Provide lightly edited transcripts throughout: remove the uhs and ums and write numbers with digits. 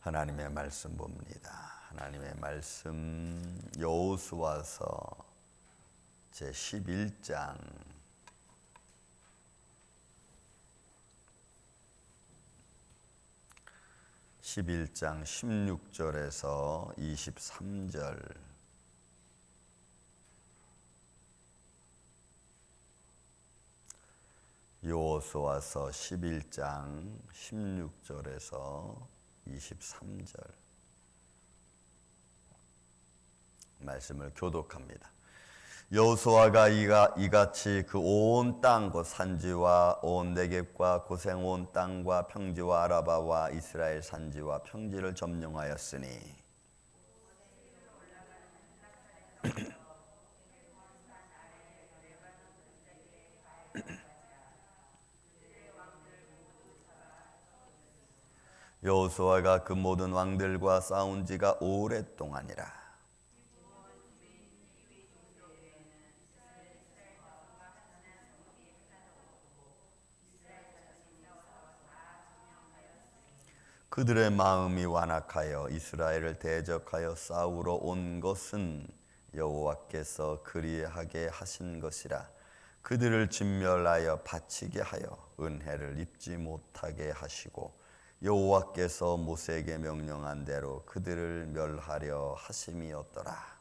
하나님의 말씀 봅니다. 하나님의 말씀 여호수아서 제 11장 16절에서 23절. 여호수아서 11장 16절에서 23절 말씀을 교독합니다. 여호수아가 이같이 그 온 땅 곧 산지와 온 네겝과 고생 온 땅과 평지와 아라바와 이스라엘 산지와 평지를 점령하였으니 여호수아가 그 모든 왕들과 싸운 지가 오랫동안이라. 그들의 마음이 완악하여 이스라엘을 대적하여 싸우러 온 것은 여호와께서 그리하게 하신 것이라. 그들을 진멸하여 바치게 하여 은혜를 입지 못하게 하시고 여호와께서 모세에게 명령한 대로 그들을 멸하려 하심이었더라.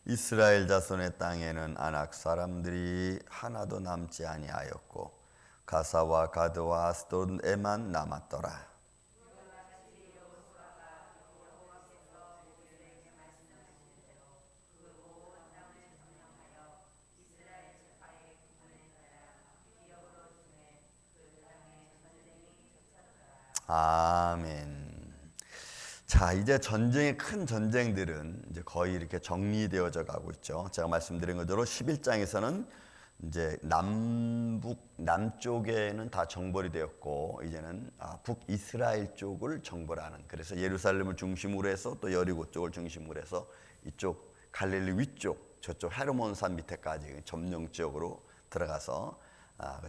이스라엘 자손의 땅에는 아낙 사람들이 하나도 남지 아니하였고 가사와 가드와 아스돗에만 남았더라. 아멘. 자, 이제 전쟁의 큰 전쟁들은 이제 거의 이렇게 정리되어져 가고 있죠. 제가 말씀드린 것대로 11장에서는 이제 남쪽에는 다 정벌이 되었고 이제는 북이스라엘 쪽을 정벌하는, 그래서 예루살렘을 중심으로 해서 또 여리고 쪽을 중심으로 해서 이쪽 갈릴리 위쪽 저쪽 헤르몬산 밑에까지 점령 지역으로 들어가서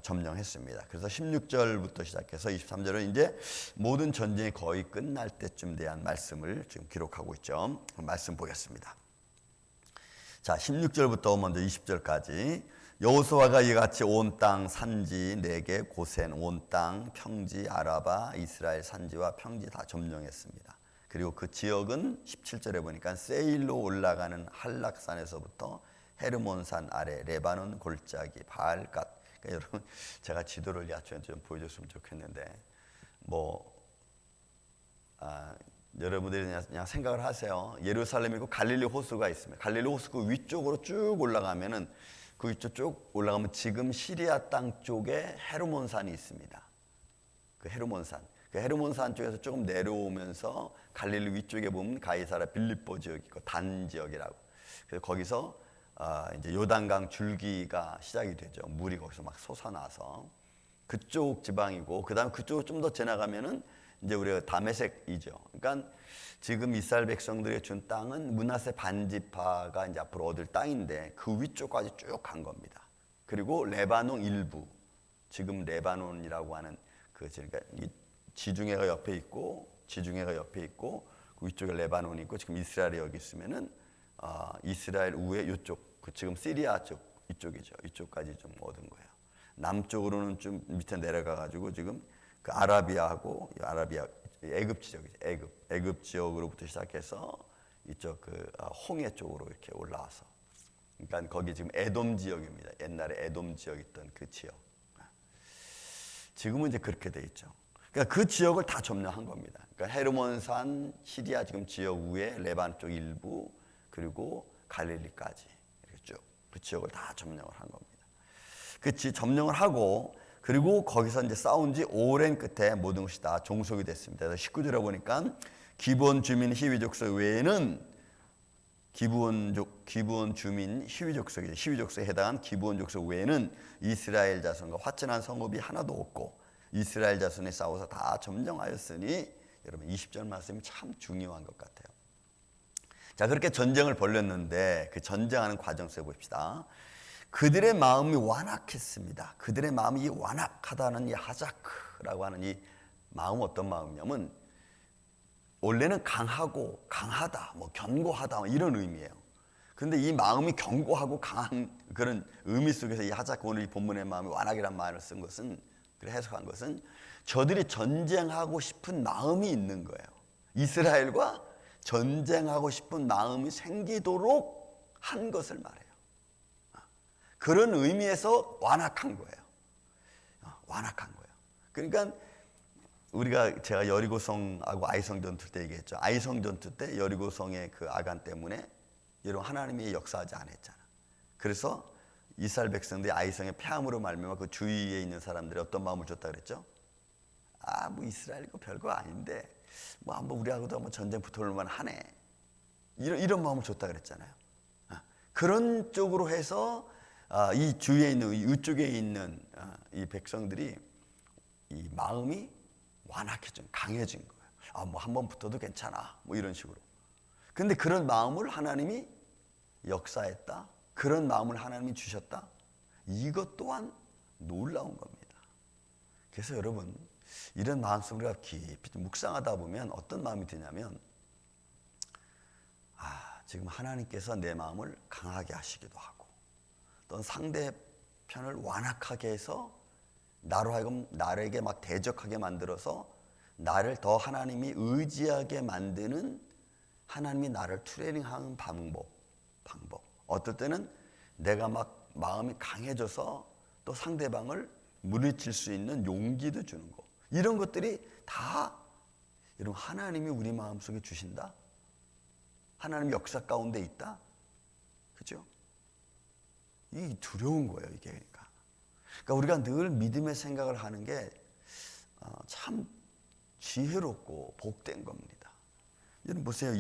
점령했습니다. 그래서 16절부터 시작해서 23절은 이제 모든 전쟁이 거의 끝날 때쯤 대한 말씀을 지금 기록하고 있죠. 말씀 보겠습니다. 자, 16절부터 먼저 20절까지. 여호수아가 이같이 온 땅 산지 네겝 고센 온 땅 평지 아라바 이스라엘 산지와 평지 다 점령했습니다. 그리고 그 지역은 17절에 보니까 세일로 올라가는 한락산에서부터 헤르몬산 아래 레바논 골짜기 바알갓. 그러니까 여러분, 제가 지도를 야초한테 좀 보여줬으면 좋겠는데 여러분들이 그냥 생각을 하세요. 예루살렘이고 갈릴리 호수가 있습니다. 갈릴리 호수 그 위쪽으로 쭉 올라가면은 그 위쪽 쭉 올라가면 지금 시리아 땅 쪽에 헤르몬산이 있습니다. 그 헤르몬산 쪽에서 조금 내려오면서 갈릴리 위쪽에 보면 가이사라 빌립보 지역이 있고 단 지역이라고. 그래서 거기서 이제 요단강 줄기가 시작이 되죠. 물이 거기서 막 솟아나서 그쪽 지방이고, 그 다음 그쪽으로 좀 더 지나가면은 이제 우리가 다메섹이죠. 그러니까 지금 이스라엘 백성들이 준 땅은 므낫세 반지파가 이제 앞으로 얻을 땅인데 그 위쪽까지 쭉 간 겁니다. 그리고 레바논 일부, 지금 레바논이라고 하는 그러니까 지중해가 옆에 있고 그 위쪽에 레바논이 있고 지금 이스라엘이 여기 있으면은 이스라엘 우회 이쪽, 그 지금 시리아 쪽 이쪽이죠. 이쪽까지 좀 얻은 거예요. 남쪽으로는 좀 밑에 내려가 가지고 지금 그 아라비아하고 애굽 지역이죠. 애굽 지역으로부터 시작해서 이쪽 그 홍해 쪽으로 이렇게 올라와서, 그러니까 거기 지금 에돔 지역입니다. 옛날에 에돔 지역 있던 그 지역. 지금은 이제 그렇게 돼 있죠. 그러니까 그 지역을 다 점령한 겁니다. 그러니까 헤르몬산 시리아 지금 지역 위에 레바논 쪽 일부, 그리고 갈릴리까지 이렇게 쭉 그 지역을 다 점령을 한 겁니다. 점령을 하고, 그리고 거기서 이제 싸운 지 오랜 끝에 모든 것이 다 종속이 됐습니다. 그래서 19절에 보니까 기브온 주민 히위 족속 외에는 기브온 주민 히위 족속에 해당한 기브온 족속 외에는 이스라엘 자손과 화친한 성읍이 하나도 없고 이스라엘 자손이 싸워서 다 점령하였으니 여러분 20절 말씀이 참 중요한 것 같아요. 자, 그렇게 전쟁을 벌였는데 그 전쟁하는 과정 속에 봅시다. 그들의 마음이 완악했습니다. 그들의 마음이 완악하다는 이 하자크라고 하는 이 마음은 어떤 마음이냐면 원래는 강하고 강하다, 뭐 견고하다 뭐 이런 의미예요. 그런데 이 마음이 견고하고 강한 그런 의미 속에서 이 하자크 오늘 이 본문의 마음이 완악이란 말을 쓴 것은 그래 해석한 것은 저들이 전쟁하고 싶은 마음이 있는 거예요. 이스라엘과 전쟁하고 싶은 마음이 생기도록 한 것을 말해요. 그런 의미에서 완악한 거예요. 완악한 거예요. 그러니까 우리가 제가 여리고성하고 아이성 전투 때 얘기했죠. 아이성 전투 때 여리고성의 그 아간 때문에 여러분 하나님이 역사하지 않았잖아. 그래서 이스라엘 백성들이 아이성의 패함으로 말미암아 그 주위에 있는 사람들이 어떤 마음을 줬다 그랬죠? 아, 뭐 이스라엘 이거 별거 아닌데 뭐 한번 우리하고도 한번 전쟁 붙어볼만 하네. 이런 마음을 줬다 그랬잖아요. 그런 쪽으로 해서 이 주위에 있는 이쪽에 있는 이 백성들이 이 마음이 완악해진, 강해진 거예요. 아, 뭐 한번 붙어도 괜찮아. 뭐 이런 식으로. 근데 그런 마음을 하나님이 역사했다. 그런 마음을 하나님이 주셨다. 이것 또한 놀라운 겁니다. 그래서 여러분 이런 마음속으로 우리가 깊이 묵상하다 보면 어떤 마음이 드냐면 지금 하나님께서 내 마음을 강하게 하시기도 하고 또는 상대편을 완악하게 해서 나로 하여금 나에게 막 대적하게 만들어서 나를 더 하나님이 의지하게 만드는 하나님이 나를 트레이닝하는 방법. 어떨 때는 내가 막 마음이 강해져서 또 상대방을 물리칠 수 있는 용기도 주는 거. 이런 것들이 다 여러분 하나님이 우리 마음속에 주신다. 하나님 역사 가운데 있다. 그죠? 이 두려운 거예요, 이게. 그러니까 우리가 늘 믿음의 생각을 하는 게 참 지혜롭고 복된 겁니다. 여러분 보세요.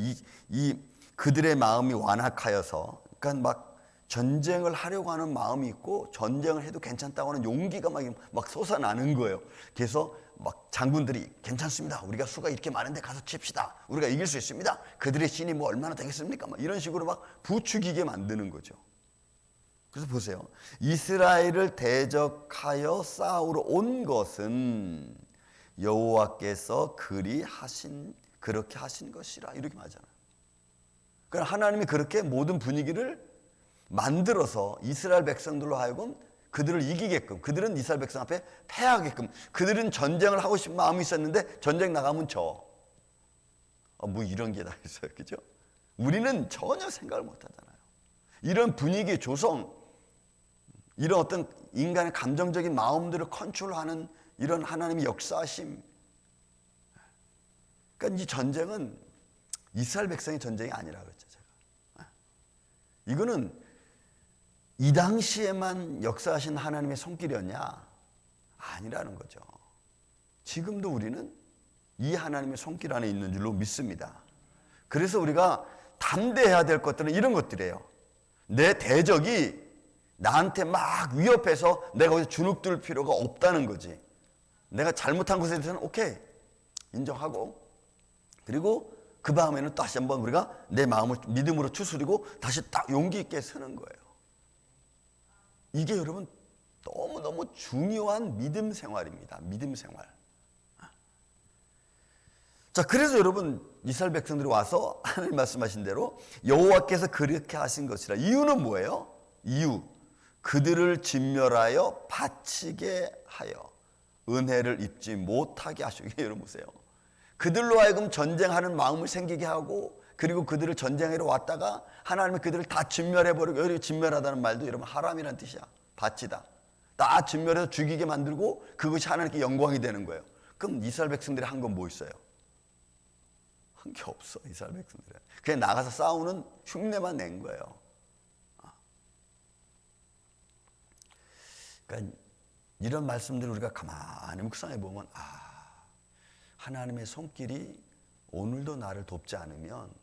이 그들의 마음이 완악하여서 그러니까 막 전쟁을 하려고 하는 마음이 있고 전쟁을 해도 괜찮다고 하는 용기가 막 솟아나는 거예요. 그래서 막 장군들이 괜찮습니다. 우리가 수가 이렇게 많은데 가서 칩시다. 우리가 이길 수 있습니다. 그들의 신이 뭐 얼마나 되겠습니까? 막 이런 식으로 막 부추기게 만드는 거죠. 그래서 보세요. 이스라엘을 대적하여 싸우러 온 것은 여호와께서 그렇게 하신 것이라 이렇게 말하잖아요. 그러니까 하나님이 그렇게 모든 분위기를 만들어서 이스라엘 백성들로 하여금 그들을 이기게끔, 그들은 이스라엘 백성 앞에 패하게끔, 그들은 전쟁을 하고 싶은 마음이 있었는데 전쟁 나가면 뭐 이런 게 다 있어요. 그죠? 우리는 전혀 생각을 못 하잖아요. 이런 분위기 조성, 이런 어떤 인간의 감정적인 마음들을 컨트롤하는 이런 하나님의 역사하심. 그러니까 이 전쟁은 이스라엘 백성의 전쟁이 아니라 그랬죠, 제가. 이거는 이 당시에만 역사하신 하나님의 손길이었냐? 아니라는 거죠. 지금도 우리는 이 하나님의 손길 안에 있는 줄로 믿습니다. 그래서 우리가 담대해야 될 것들은 이런 것들이에요. 내 대적이 나한테 막 위협해서 내가 거기서 주눅들 필요가 없다는 거지. 내가 잘못한 것에 대해서는 오케이 인정하고 그리고 그 다음에는 다시 한번 우리가 내 마음을 믿음으로 추스리고 다시 딱 용기 있게 서는 거예요. 이게 여러분 너무너무 중요한 믿음 생활입니다. 믿음 생활. 자, 그래서 여러분 이스라엘 백성들이 와서 하나님 말씀하신 대로 여호와께서 그렇게 하신 것이라. 이유는 뭐예요? 이유. 그들을 진멸하여 바치게 하여 은혜를 입지 못하게 하시고. 여러분 보세요. 그들로 하여금 전쟁하는 마음을 생기게 하고 그리고 그들을 전쟁하러 왔다가 하나님이 그들을 다 진멸해버리고. 여기 진멸하다는 말도 여러분 하람이라는 뜻이야. 바치다. 다 진멸해서 죽이게 만들고 그것이 하나님께 영광이 되는 거예요. 그럼 이스라엘 백성들이 한 건 뭐 있어요? 한 게 없어. 이스라엘 백성들은 그냥 나가서 싸우는 흉내만 낸 거예요. 그러니까 이런 말씀들을 우리가 가만히 묵상해 보면 하나님의 손길이 오늘도 나를 돕지 않으면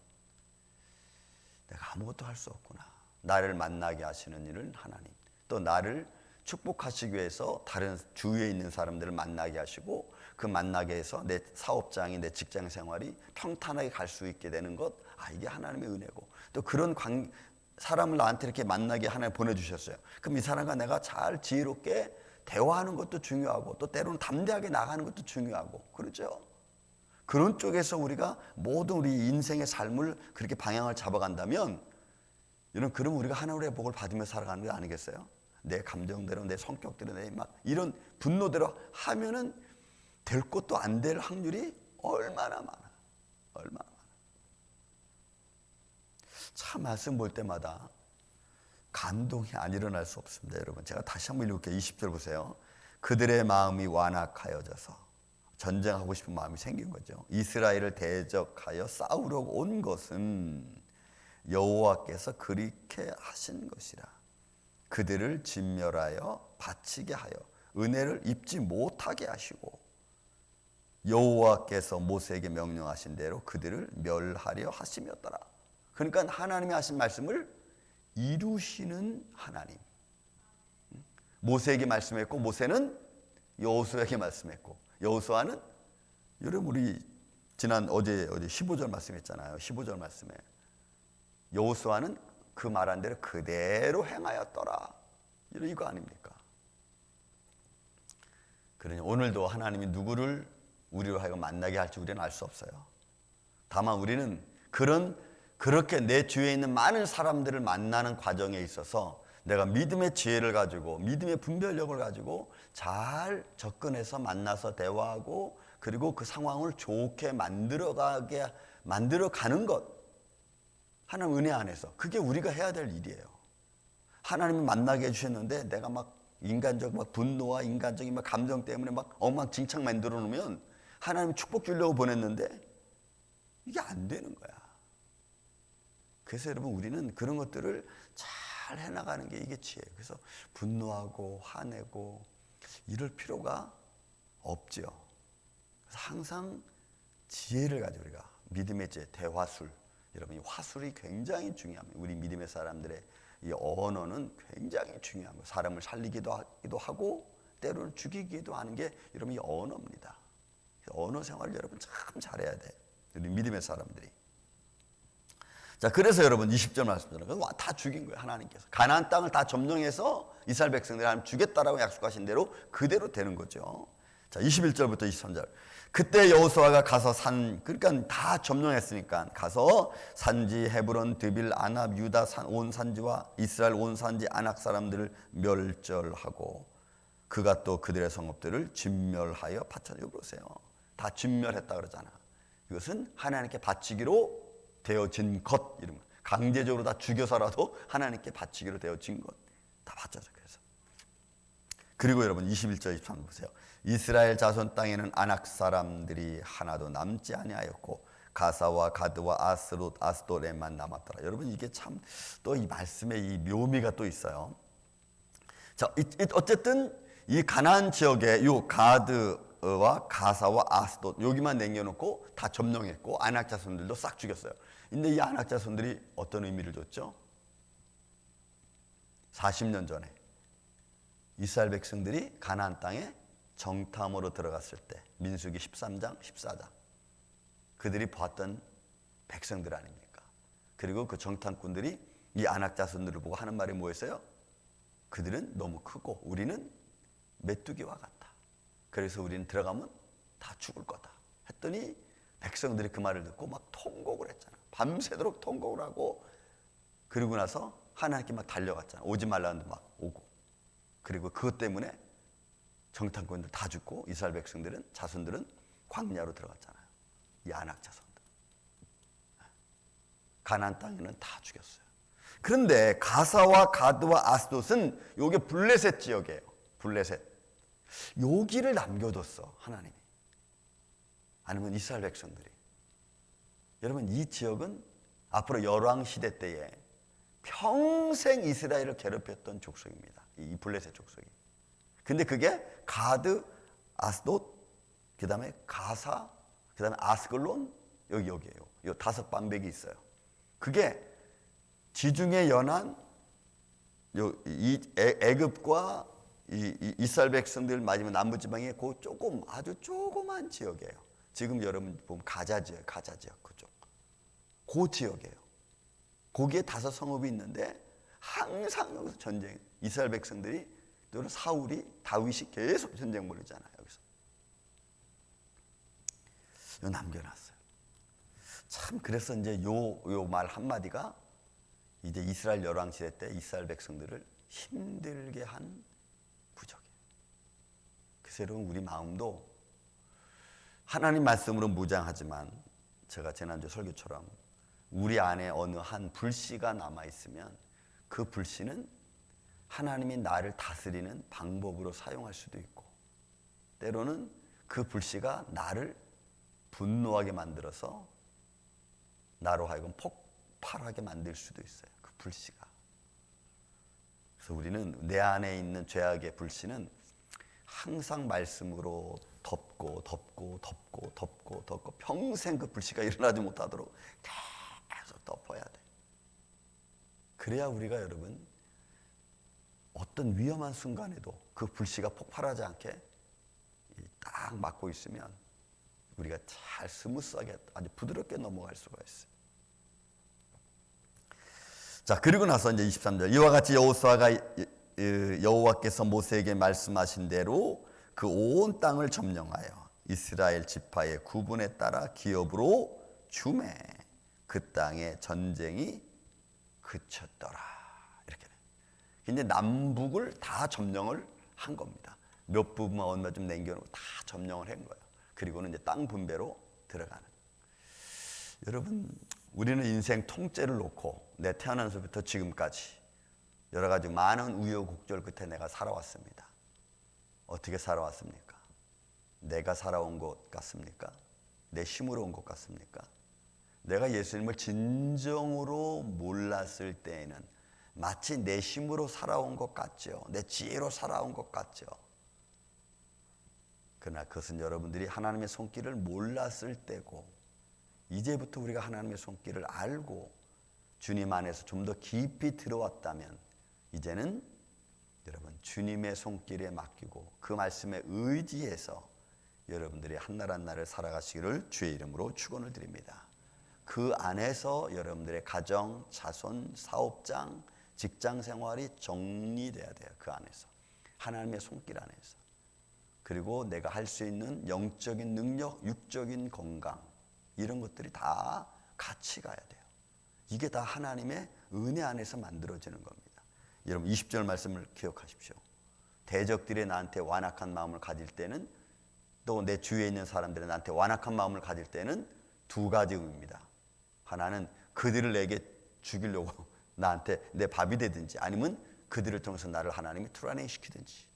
내가 아무것도 할 수 없구나. 나를 만나게 하시는 일은 하나님, 또 나를 축복하시기 위해서 다른 주위에 있는 사람들을 만나게 하시고 그 만나게 해서 내 사업장이 내 직장 생활이 평탄하게 갈 수 있게 되는 것, 이게 하나님의 은혜고 또 그런 사람을 나한테 이렇게 만나게 하나님 보내주셨어요. 그럼 이 사람과 내가 잘 지혜롭게 대화하는 것도 중요하고 또 때로는 담대하게 나가는 것도 중요하고 그렇죠. 그런 쪽에서 우리가 모든 우리 인생의 삶을 그렇게 방향을 잡아간다면 그럼 우리가 하나님의 복을 받으며 살아가는 게 아니겠어요? 내 감정대로 내 성격대로 내 막 이런 분노대로 하면은 될 것도 안 될 확률이 얼마나 많아. 얼마나 많아. 참 말씀 볼 때마다 감동이 안 일어날 수 없습니다. 여러분 제가 다시 한번 읽을게요. 20절 보세요. 그들의 마음이 완악하여져서 전쟁하고 싶은 마음이 생긴 거죠. 이스라엘을 대적하여 싸우려고 온 것은 여호와께서 그렇게 하신 것이라. 그들을 진멸하여 바치게 하여 은혜를 입지 못하게 하시고 여호와께서 모세에게 명령하신 대로 그들을 멸하려 하심이었더라. 그러니까 하나님이 하신 말씀을 이루시는 하나님. 모세에게 말씀했고 모세는 여호수아에게 말씀했고 여호수아는 여러분 우리 지난 어제 15절 말씀했잖아요. 15절 말씀에 여호수아는 그 말한 대로 그대로 행하였더라. 이거 아닙니까? 그러니 오늘도 하나님이 누구를 우리로 하여금 만나게 할지 우리는 알 수 없어요. 다만 우리는 그렇게 내 주위에 있는 많은 사람들을 만나는 과정에 있어서 내가 믿음의 지혜를 가지고 믿음의 분별력을 가지고 잘 접근해서 만나서 대화하고 그리고 그 상황을 좋게 만들어가는 것, 하나님 은혜 안에서 그게 우리가 해야 될 일이에요. 하나님이 만나게 해주셨는데 내가 막 인간적 분노와 인간적인 감정 때문에 엉망진창 만들어 놓으면 하나님이 축복 주려고 보냈는데 이게 안 되는 거야. 그래서 여러분 우리는 그런 것들을 잘 해나가는 게 이게 지혜예요. 그래서 분노하고 화내고 이럴 필요가 없죠. 그래서 항상 지혜를 가지고 우리가 믿음의 지혜, 대화술. 여러분 이 화술이 굉장히 중요합니다. 우리 믿음의 사람들의 이 언어는 굉장히 중요한 거예요. 사람을 살리기도 하고 때로는 죽이기도 하는 게 여러분 이 언어입니다. 언어 생활을 여러분 참 잘해야 돼. 우리 믿음의 사람들이. 자, 그래서 여러분 20절 말씀드려요. 다 죽인 거예요. 하나님께서. 가나안 땅을 다 점령해서 이스라엘 백성들이 하나님 주겠다라고 약속하신 대로 그대로 되는 거죠. 자, 21절부터 23절. 그때 여호수아가 가서 그러니까 다 점령했으니까 가서 산지 헤브론 드빌 아납 유다 온 산지와 이스라엘 온 산지 아낙 사람들을 멸절하고 그가 또 그들의 성읍들을 진멸하여 바쳐요. 보세요. 다 진멸했다 그러잖아. 이것은 하나님께 바치기로 되어진 것, 이런 거. 강제적으로 다 죽여서라도 하나님께 바치기로 되어진 것 다 바쳐져. 그래서 그리고 여러분 21절 23절 보세요. 이스라엘 자손 땅에는 아낙 사람들이 하나도 남지 아니하였고 가사와 가드와 아스돗에만 남았더라. 여러분 이게 참 또 이 말씀에 이 묘미가 또 있어요. 자, 어쨌든 이 가나안 지역에 요 가드와 가사와 아스돗 여기만 남겨놓고 다 점령했고 아낙 자손들도 싹 죽였어요. 근데 이 아낙 자손들이 어떤 의미를 줬죠? 40년 전에 이스라엘 백성들이 가나안 땅에 정탐으로 들어갔을 때 민수기 13장 14장 그들이 봤던 백성들 아닙니까? 그리고 그 정탐꾼들이 이 아낙 자손들을 보고 하는 말이 뭐였어요? 그들은 너무 크고 우리는 메뚜기와 같다. 그래서 우리는 들어가면 다 죽을 거다 했더니 백성들이 그 말을 듣고 막 통곡을 했잖아. 밤새도록 통곡을 하고 그리고 나서 하나님께 막 달려갔잖아. 오지 말라는데 막 오고. 그리고 그것 때문에 정탐꾼들 다 죽고 이스라엘 백성들은 자손들은 광야로 들어갔잖아요. 이 아낙 자손들. 가나안 땅에는 다 죽였어요. 그런데 가사와 가드와 아스돗은 요게 블레셋 지역이에요. 블레셋. 여기를 남겨뒀어 하나님이. 아니면 이스라엘 백성들이. 여러분 이 지역은 앞으로 열왕 시대 때에 평생 이스라엘을 괴롭혔던 족속입니다. 이 블레셋 족속이. 근데 그게 가드, 아스돗, 그 다음에 가사, 그 다음에 아스글론, 여기에요. 요 5반백이 있어요. 그게 지중해 연안, 이 애굽과 이스라엘 백성들 맞으면 남부지방에 그 조금 아주 조그만 지역이에요. 지금 여러분 보면 가자 지역 그쪽 그 지역이에요. 거기에 5 성읍이 있는데 항상 여기서 전쟁. 이스라엘 백성들이 또는 사울이 다윗이 계속 전쟁 벌이잖아요. 여기서 이거 남겨놨어요. 참 그래서 이제 요 말 한마디가 이제 이스라엘 열왕 시대 때 이스라엘 백성들을 힘들게 한 부적이에요. 그래서 여러분 우리 마음도 하나님 말씀으로 무장하지만 제가 지난주 설교처럼 우리 안에 어느 한 불씨가 남아있으면 그 불씨는 하나님이 나를 다스리는 방법으로 사용할 수도 있고 때로는 그 불씨가 나를 분노하게 만들어서 나로 하여금 폭발하게 만들 수도 있어요. 그 불씨가. 그래서 우리는 내 안에 있는 죄악의 불씨는 항상 말씀으로 덮고 평생 그 불씨가 일어나지 못하도록 계속 덮어야 돼. 그래야 우리가 여러분 어떤 위험한 순간에도 그 불씨가 폭발하지 않게 딱 막고 있으면 우리가 잘 스무스하게 아주 부드럽게 넘어갈 수가 있어요. 자, 그리고 나서 이제 23절 이와 같이 여호와께서 모세에게 말씀하신 대로 그 온 땅을 점령하여 이스라엘 지파의 구분에 따라 기업으로 주매 그 땅에 전쟁이 그쳤더라. 이렇게 이제 남북을 다 점령을 한 겁니다. 몇 부분만 얼마 좀 남겨놓고 다 점령을 한 거예요. 그리고는 이제 땅 분배로 들어가는. 여러분 우리는 인생 통째를 놓고 내 태어나서부터 지금까지 여러 가지 많은 우여곡절 끝에 내가 살아왔습니다. 어떻게 살아왔습니까? 내가 살아온 것 같습니까? 내 힘으로 온 것 같습니까? 내가 예수님을 진정으로 몰랐을 때에는 마치 내 힘으로 살아온 것 같죠. 내 지혜로 살아온 것 같죠. 그러나 그것은 여러분들이 하나님의 손길을 몰랐을 때고 이제부터 우리가 하나님의 손길을 알고 주님 안에서 좀 더 깊이 들어왔다면 이제는 여러분 주님의 손길에 맡기고 그 말씀에 의지해서 여러분들이 한날 한날을 살아가시기를 주의 이름으로 축원을 드립니다. 그 안에서 여러분들의 가정, 자손, 사업장, 직장 생활이 정리돼야 돼요. 그 안에서 하나님의 손길 안에서. 그리고 내가 할 수 있는 영적인 능력, 육적인 건강 이런 것들이 다 같이 가야 돼요. 이게 다 하나님의 은혜 안에서 만들어지는 겁니다. 여러분 20절 말씀을 기억하십시오. 대적들이 나한테 완악한 마음을 가질 때는 또 내 주위에 있는 사람들이 나한테 완악한 마음을 가질 때는 2가지 의미입니다. 하나는 그들을 내게 죽이려고 나한테 내 밥이 되든지 아니면 그들을 통해서 나를 하나님이 트레이닝 시키든지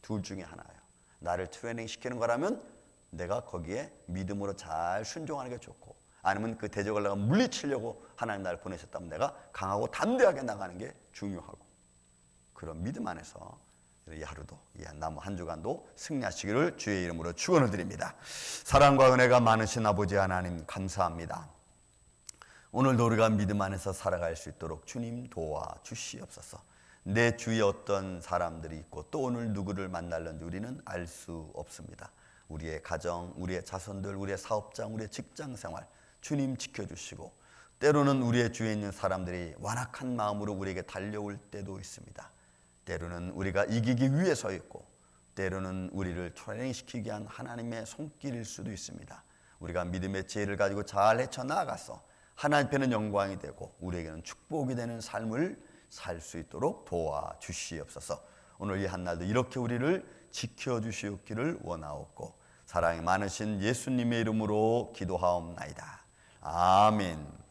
둘 중에 하나예요. 나를 트레이닝 시키는 거라면 내가 거기에 믿음으로 잘 순종하는 게 좋고 아니면 그 대적을 내가 물리치려고 하나님 나를 보내셨다면 내가 강하고 담대하게 나가는 게 중요하고 그런 믿음 안에서 이 하루도 이 남은 한 주간도 승리하시기를 주의 이름으로 축원을 드립니다. 사랑과 은혜가 많으신 아버지 하나님 감사합니다. 오늘도 우리가 믿음 안에서 살아갈 수 있도록 주님 도와주시옵소서. 내 주위에 어떤 사람들이 있고 또 오늘 누구를 만날는지 우리는 알 수 없습니다. 우리의 가정, 우리의 자손들, 우리의 사업장, 우리의 직장 생활 주님 지켜주시고 때로는 우리의 주위에 있는 사람들이 완악한 마음으로 우리에게 달려올 때도 있습니다. 때로는 우리가 이기기 위해서 있고 때로는 우리를 트레이닝시키기 위한 하나님의 손길일 수도 있습니다. 우리가 믿음의 지혜를 가지고 잘 헤쳐나가서 하나님 앞에는 영광이 되고 우리에게는 축복이 되는 삶을 살 수 있도록 도와주시옵소서. 오늘 이 한날도 이렇게 우리를 지켜주시옵기를 원하옵고 사랑이 많으신 예수님의 이름으로 기도하옵나이다. 아멘.